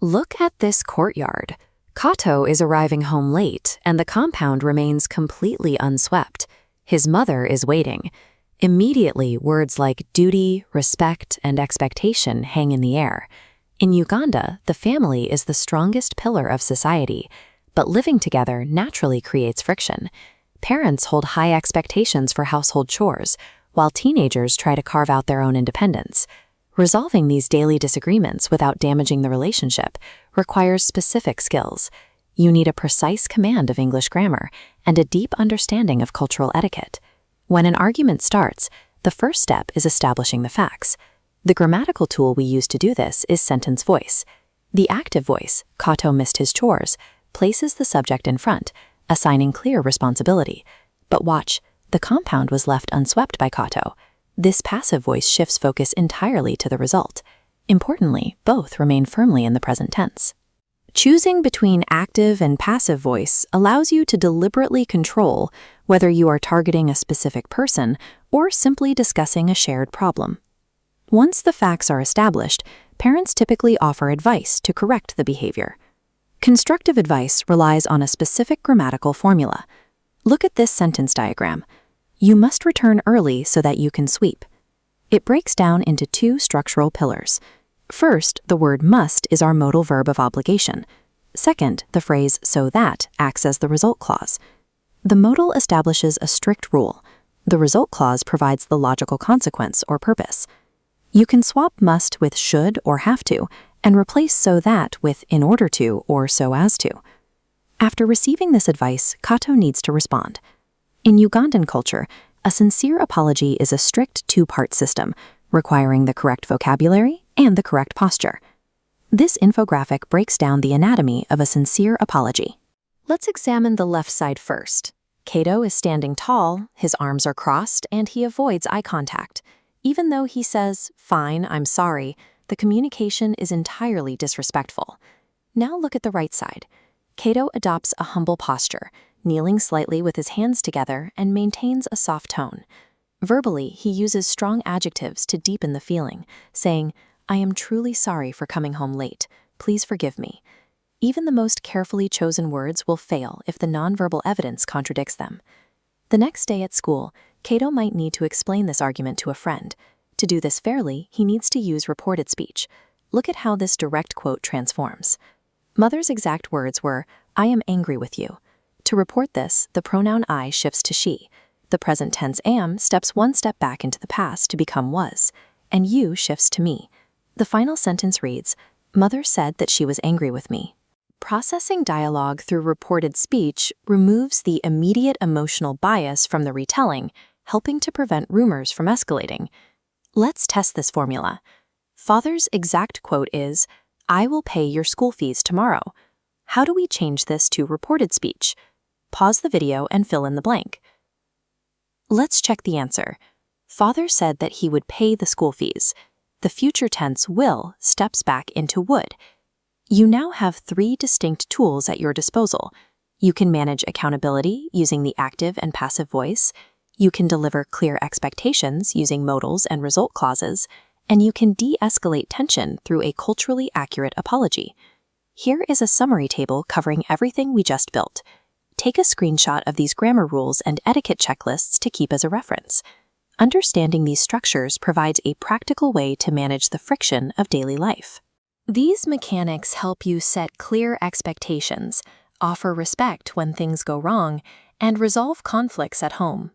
Look at this courtyard. Kato is arriving home late, and the compound remains completely unswept. His mother is waiting. Immediately, words like duty, respect, and expectation hang in the air. In Uganda, the family is the strongest pillar of society, but living together naturally creates friction. Parents hold high expectations for household chores, while teenagers try to carve out their own independence. Resolving these daily disagreements without damaging the relationship requires specific skills. You need a precise command of English grammar and a deep understanding of cultural etiquette. When an argument starts, the first step is establishing the facts. The grammatical tool we use to do this is sentence voice. The active voice, Kato missed his chores, places the subject in front, assigning clear responsibility. But watch, the compound was left unswept by Kato. This passive voice shifts focus entirely to the result. Importantly, both remain firmly in the present tense. Choosing between active and passive voice allows you to deliberately control whether you are targeting a specific person or simply discussing a shared problem. Once the facts are established, parents typically offer advice to correct the behavior. Constructive advice relies on a specific grammatical formula. Look at this sentence diagram. You must return early so that you can sweep. It breaks down into two structural pillars. First, the word must is our modal verb of obligation. Second, the phrase so that acts as the result clause. The modal establishes a strict rule. The result clause provides the logical consequence or purpose. You can swap must with should or have to, and replace so that with in order to or so as to. After receiving this advice, Kato needs to respond. In Ugandan culture, a sincere apology is a strict two-part system, requiring the correct vocabulary and the correct posture. This infographic breaks down the anatomy of a sincere apology. Let's examine the left side first. Kato is standing tall, his arms are crossed, and he avoids eye contact. Even though he says, "Fine, I'm sorry," the communication is entirely disrespectful. Now look at the right side. Kato adopts a humble posture, kneeling slightly with his hands together and maintains a soft tone. Verbally, he uses strong adjectives to deepen the feeling, saying, "I am truly sorry for coming home late. Please forgive me." Even the most carefully chosen words will fail if the nonverbal evidence contradicts them. The next day at school, Kato might need to explain this argument to a friend. To do this fairly, he needs to use reported speech. Look at how this direct quote transforms. Mother's exact words were, "I am angry with you." To report this, the pronoun I shifts to she. The present tense am steps one step back into the past to become was, and you shifts to me. The final sentence reads, "Mother said that she was angry with me." Processing dialogue through reported speech removes the immediate emotional bias from the retelling, helping to prevent rumors from escalating. Let's test this formula. Father's exact quote is, "I will pay your school fees tomorrow." How do we change this to reported speech? Pause the video and fill in the blank. Let's check the answer. Father said that he would pay the school fees. The future tense will steps back into would. You now have three distinct tools at your disposal. You can manage accountability using the active and passive voice. You can deliver clear expectations using modals and result clauses. And you can de-escalate tension through a culturally accurate apology. Here is a summary table covering everything we just built. Take a screenshot of these grammar rules and etiquette checklists to keep as a reference. Understanding these structures provides a practical way to manage the friction of daily life. These mechanics help you set clear expectations, offer respect when things go wrong, and resolve conflicts at home.